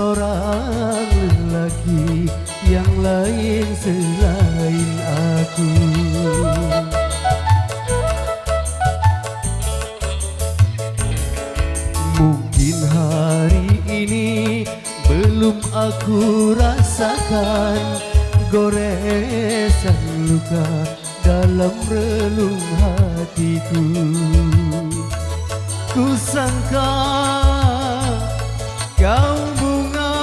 seorang lelaki yang lain selain aku. Mungkin hari ini belum aku rasakan goresan luka dalam relung hatiku. Ku sangka kau bunga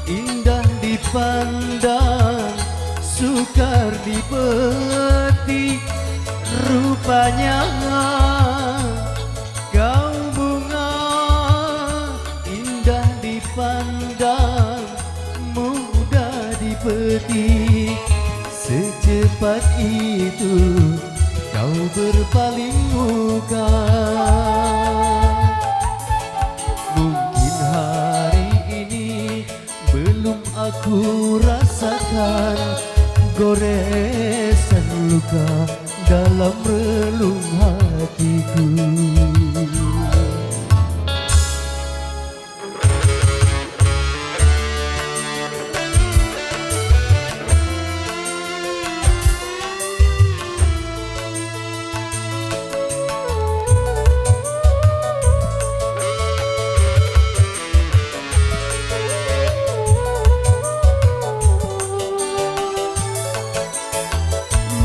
indah dipandang, sukar dipetik, rupanya kau bunga indah dipandang, mudah dipetik. Secepat itu kau berpaling muka. Mungkin hari ini belum aku rasakan goresan luka dalam relung hatiku.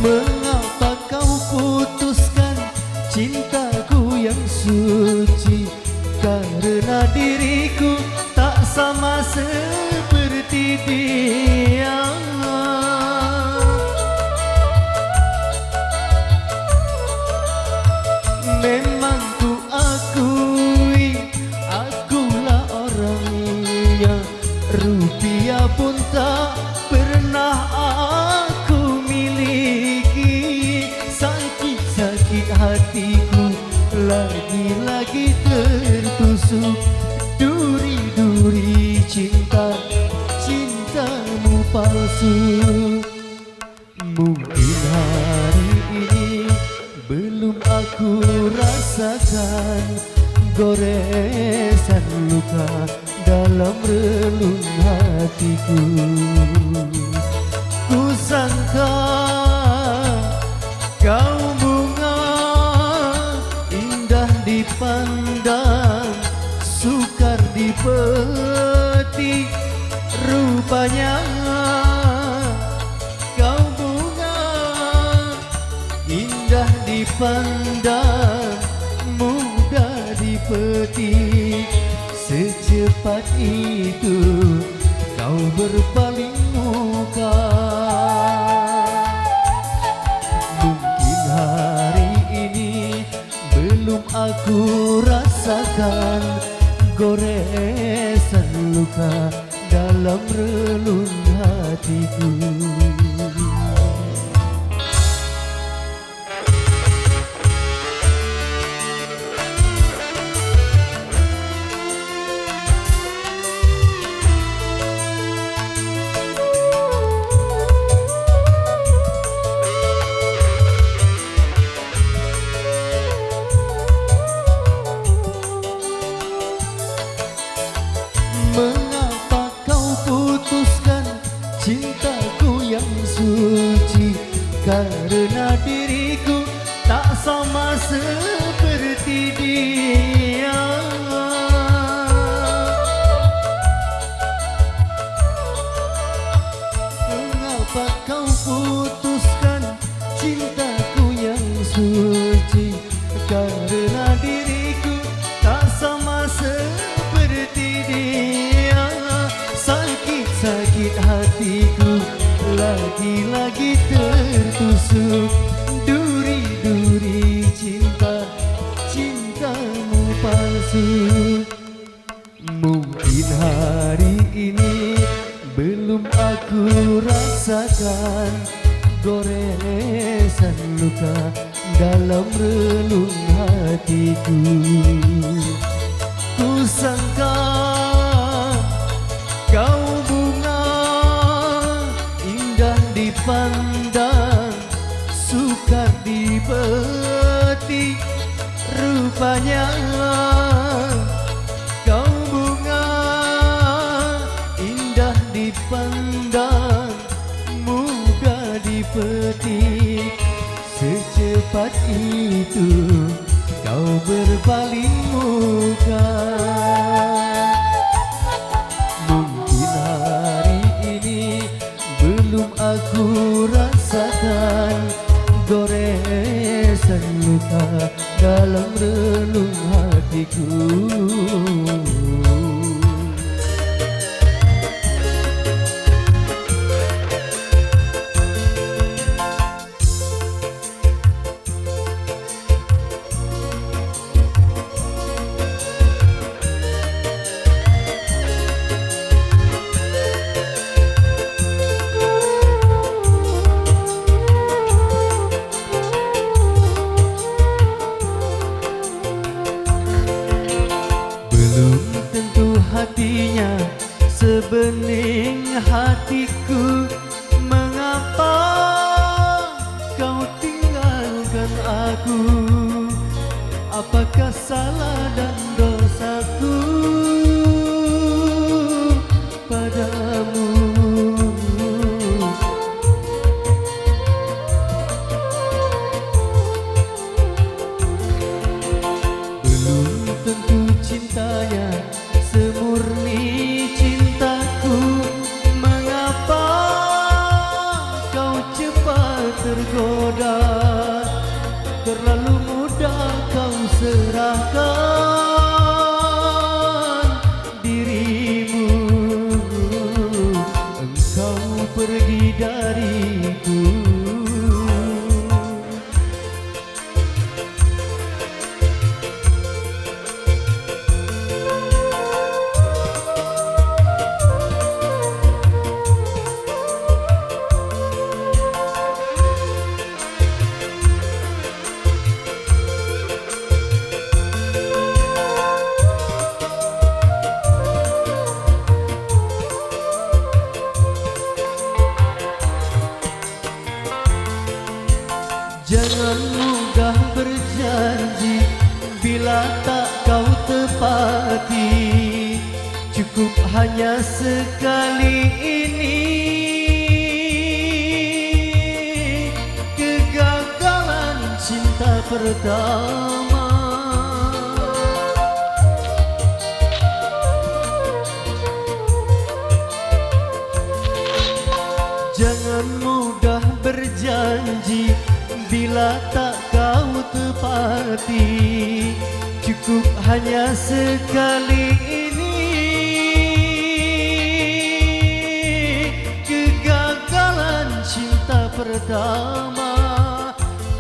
Mengapa kau putuskan cintaku yang suci? Karena diriku tak sama seperti dia. Memang ku akui akulah orangnya, rupiah pun tak pernah aku miliki. Sakit-sakit hatiku lagi-lagi tertusuk duri-duri cinta, cintamu palsu. Mungkin hari ini belum aku rasakan goresan luka dalam relung hatiku. Ku sangka kau bunga indah dipandang, sukar dipetik, rupanya kau bunga indah dipandang, mudah dipetik. Secepat itu kau berpaling muka. Mungkin hari ini belum aku rasakan goresan luka dalam relung hatiku. Mengapa kau putuskan cintaku yang suci? Karena diriku tak sama seperti dia. Mengapa kau putuskan cintaku yang suci? Karena diriku tak sama seperti dia. Sakit-sakit hatiku lagi-lagi tertusuk duri-duri cinta, cintamu palsu. Mungkin hari ini belum aku rasakan goresan luka dalam relung hatiku. Ku sangka kau bunga indah dipandang, sukar dipetik, rupanya kau bunga secepat itu kau berpaling muka. Mungkin hari ini belum aku rasakan goresan luka dalam relung hatiku. Hatinya sebening hatiku, mengapa kau tinggalkan aku? Apakah salah dan dosaku padamu? Belum tentu cintanya semurni cintaku, mengapa kau cepat tergoda? Terlalu mudah kau serahkan dirimu, engkau pergi dariku. Jangan mudah berjanji bila tak kau tepati. Cukup hanya sekali ini kegagalan cinta pertama. Jangan mudah berjanji bila tak kau tepati. Cukup hanya sekali ini kegagalan cinta pertama.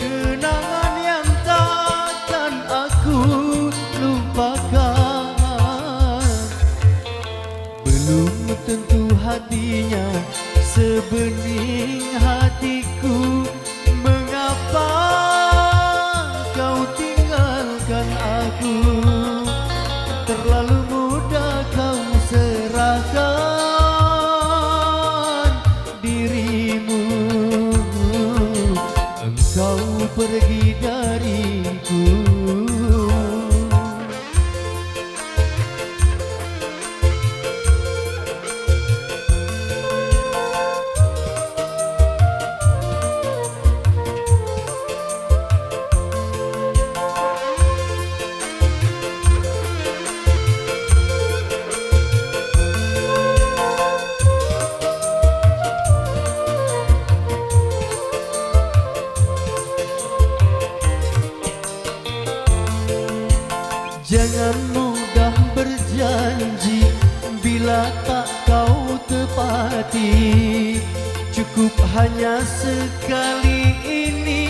Kenangan yang takkan aku lupakan. Belum tentu hatinya sebening hatiku, mengapa kau tinggalkan aku? Terlalu mudah kau serahkan dirimu, engkau pergi dariku. Jangan mudah berjanji bila tak kau tepati. Cukup hanya sekali ini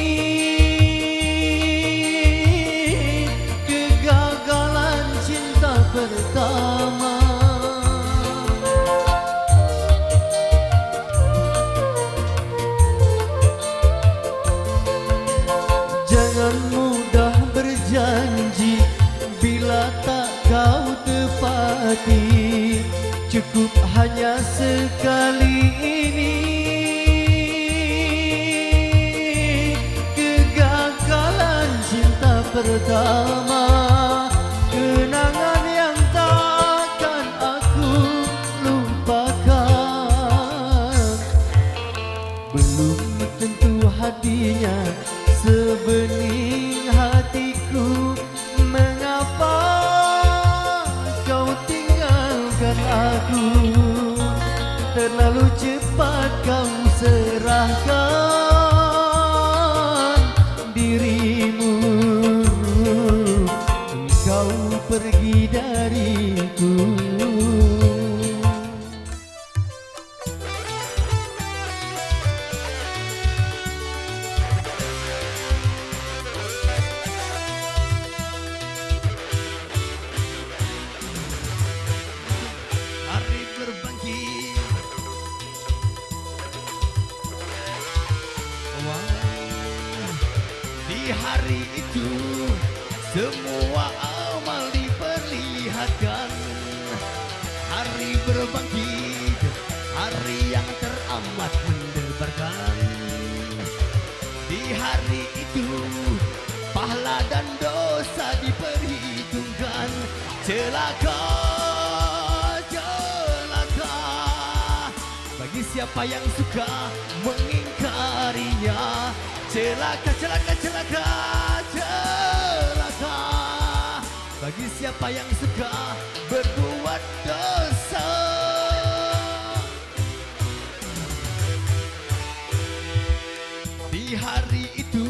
kegagalan cinta pertama. Jangan mudah berjanji bila tak kau tepati. Cukup hanya sekali ini kegagalan cinta pertama. Kenangan yang takkan aku lupakan. Belum tentu hatinya sebenarnya pergi dariku. Hari berbangkit, di hari itu semua amal diperlihatkan. Hari berbangkit, hari yang teramat mendebarkan. Di hari itu pahala dan dosa diperhitungkan. Celaka, celaka bagi siapa yang suka mengingkarinya. Celaka, celaka, celaka, celaka bagi siapa yang suka berbuat dosa. Di hari itu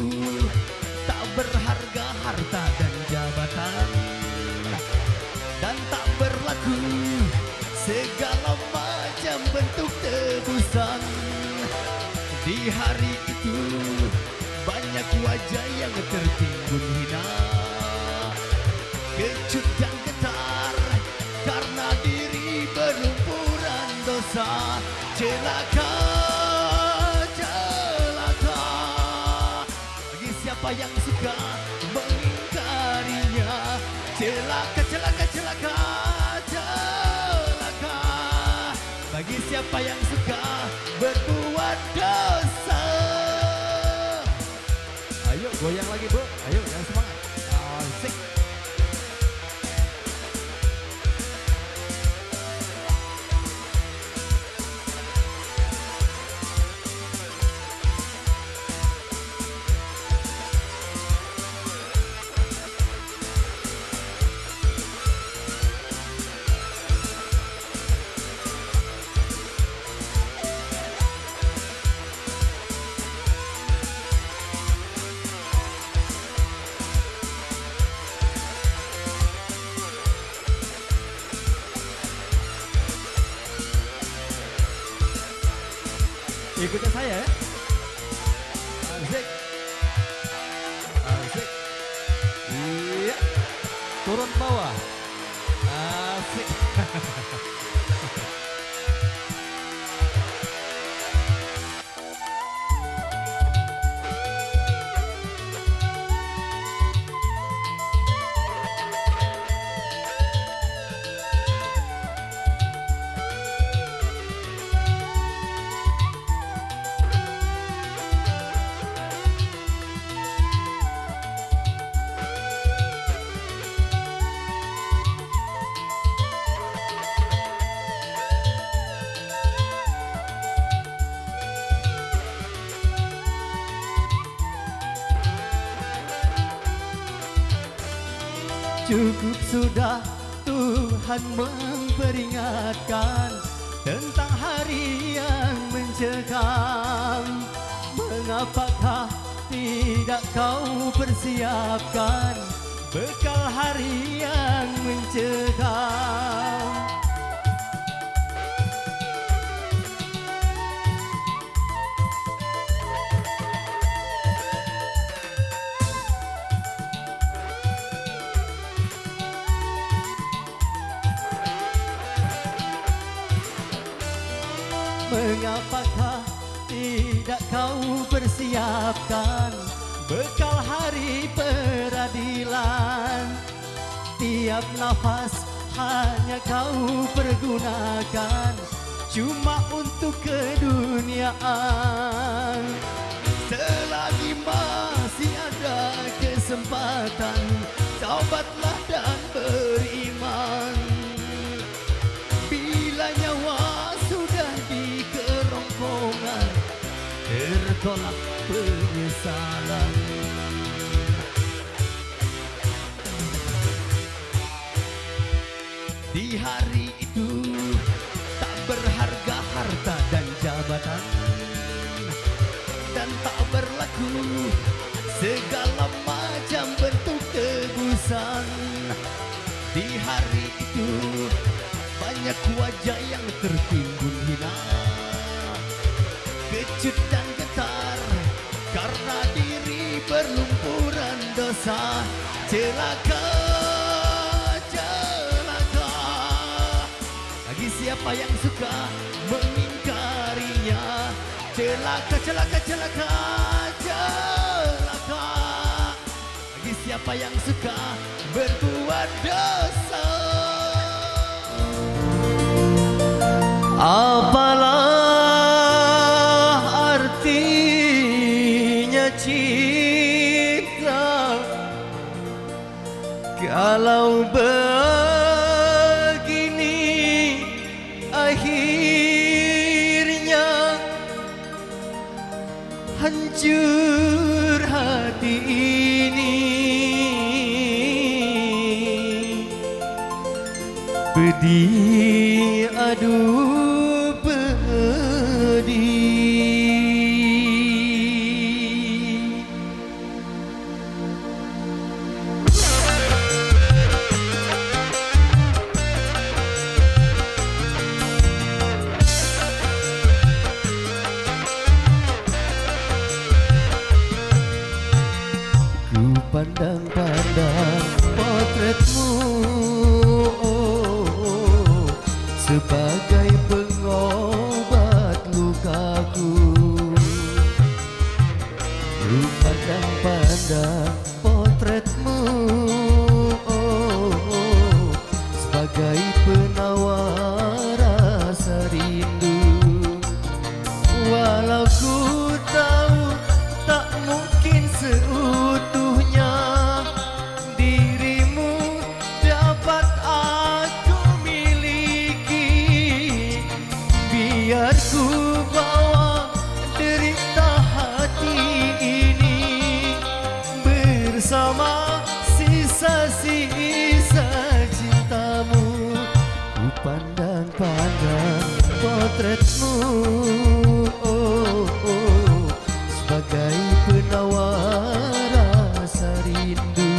tak berharga harta dan jabatan, dan tak berlaku segala macam bentuk tebusan. Di hari itu banyak wajah yang tertimbun hina, kecut dan getar karena diri berlumpuran dosa. Celaka, celaka bagi siapa yang suka mengingkarinya. Celaka, celaka, celaka, celaka bagi siapa yang suka berbuat dosa. Ayo goyang lagi Bu, ayo yang semangat. Asik. Ikutin saya ya. Asik. Asik. Iya. Turun bawah. Asik. Cukup sudah Tuhan memperingatkan tentang hari yang mencekam. Mengapakah tidak kau persiapkan bekal hari yang mencekam? Mengapakah tidak kau persiapkan bekal hari peradilan? Tiap nafas hanya kau pergunakan cuma untuk keduniaan. Selagi masih ada kesempatan, taubatlah dan beriman. Bila nyawa sudah di kerongkongan, tertolak penyesalan. Di hari itu tak berharga harta dan jabatan, dan tak berlaku segala macam bentuk tebusan. Di hari itu banyak wajah yang tertimbun hina, kecut dan getar karena diri berlumpuran dosa. Celaka, celaka bagi siapa yang suka mengingkarinya. Celaka, celaka, celaka, celaka bagi siapa yang suka berbuat dosa. Apalah artinya cinta kalau begini akhirnya, hancur hati ini, pedih aduh pedih. Ku pandang-pandang potretmu sebagai pengobat lukaku. Ku pandang-pandang potretmu sebagai penawar rasa rindu. Walau ku tahu tak mungkin seutuhnya dirimu dapat aku miliki, biar ku bawa derita hati ini bersama sisa-sisa cintamu. Ku pandang-pandang potretmu sebagai penawar rasa rindu.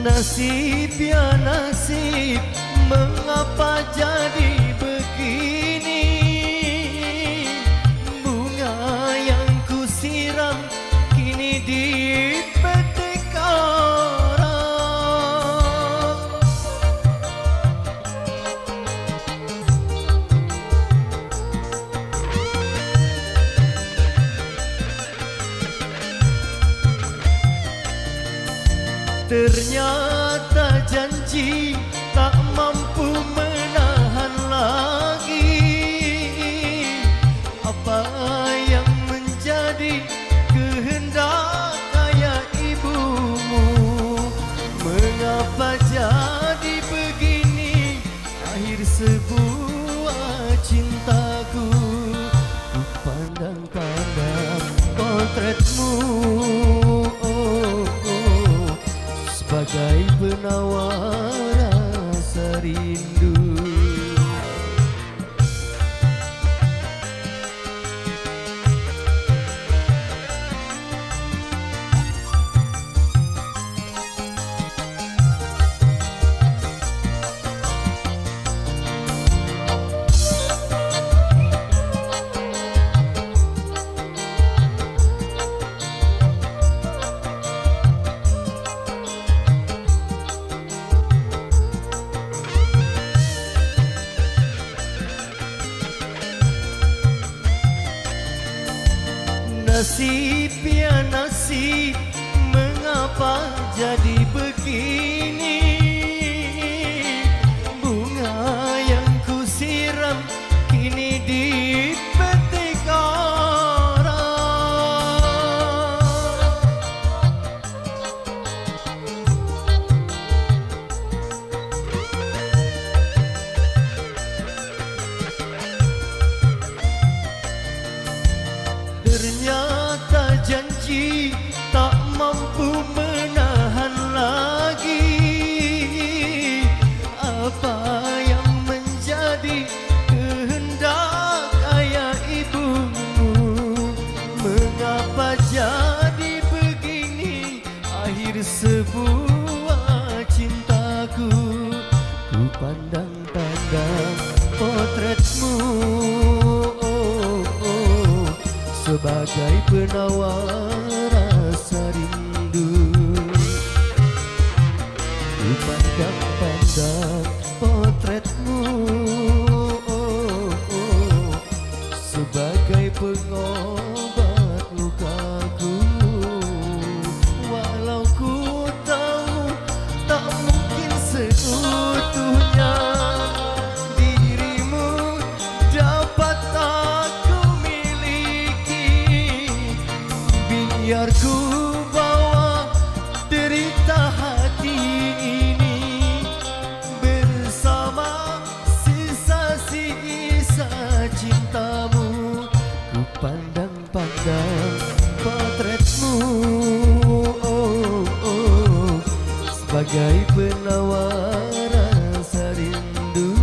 Nasib ya nasib, mengapa jadi begini? Bunga yang ku siram kini dipetik orang. Ternyata janji tak mampu menahan lagi. Apa yang menjadi kehendak ayah ibumu? Mengapa jadi begini akhir sebuah cintaku? Ku pandang-pandang potretmu sebagai penawar rasa rindu. Nasib ya nasib, mengapa jadi begini? Bunga yang ku siram kini dipetik orang. Ternyata janji tak mampu menahan lagi. Apa yang menjadi kehendak ayah ibumu? Mengapa jadi begini akhir sebuah cintaku? Ku pandang-pandang potretmu sebagai penawar rasa rindu. Ku pandang-pandang potretmu sebagai pengobat lukaku. Walau ku tahu tak mungkin seutuhnya dirimu dapat aku miliki. Biar ku bawa derita hati ini bersama sisa-sisa cintamu. Ku pandang-pandang potretmu sebagai penawar rasa rindu.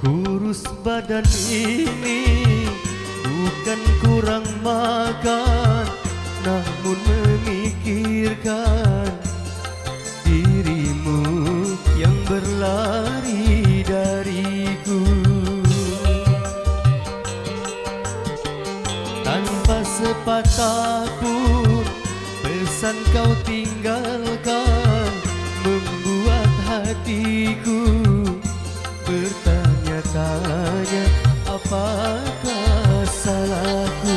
Kurus badan ini bukan kurang makan, namun memikirkan dirimu yang berlari dariku. Tanpa sepatah pun pesan kau tinggalkan, membuat hatiku bertanya-tanya apakah salahku.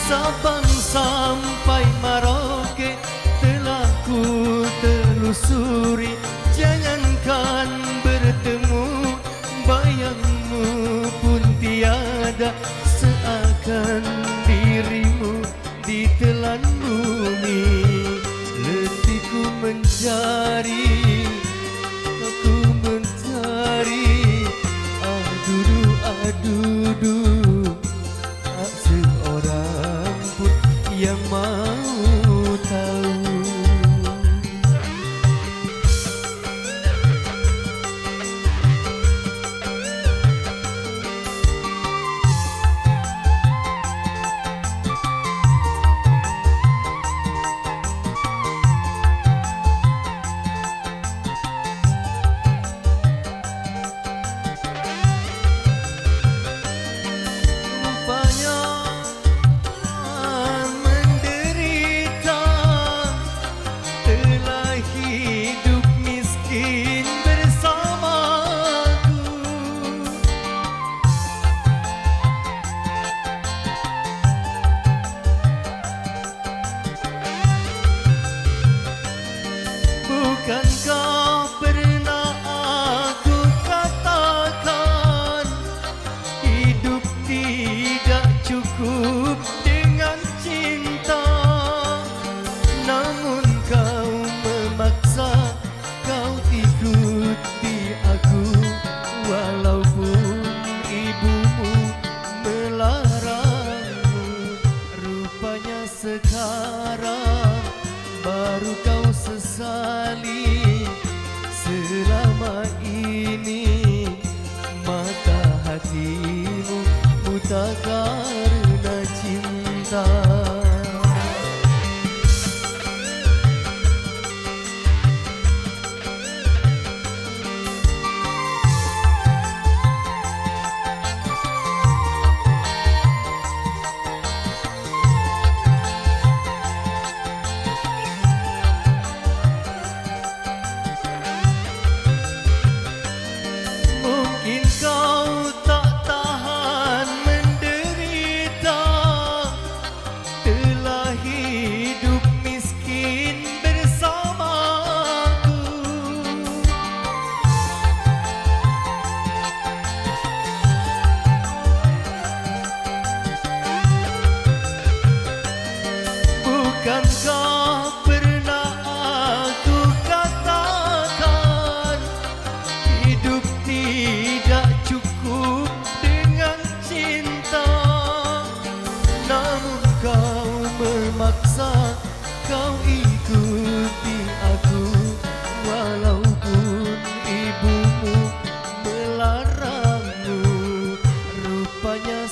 Sabang sampai Merauke telah ku telusuri, jangankan bertemu bayangmu pun tiada, seakan dirimu ditelan bumi. Letihku mencari, aku mencari, adudu, tak seorang pun yang mau tahu. Bukankah pernah aku katakan hidup tidak cukup dengan cinta? Namun kau memaksa, kau ikuti aku, walaupun ibumu melarangmu. Rupanya sekarang baru kau sesali, selama ini mata hatimu buta karena cinta. Mungkin kau tak tahan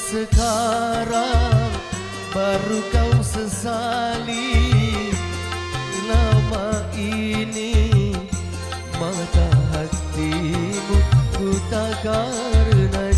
sekarang baru kau sesali. Lama ini mata hatimu buta karena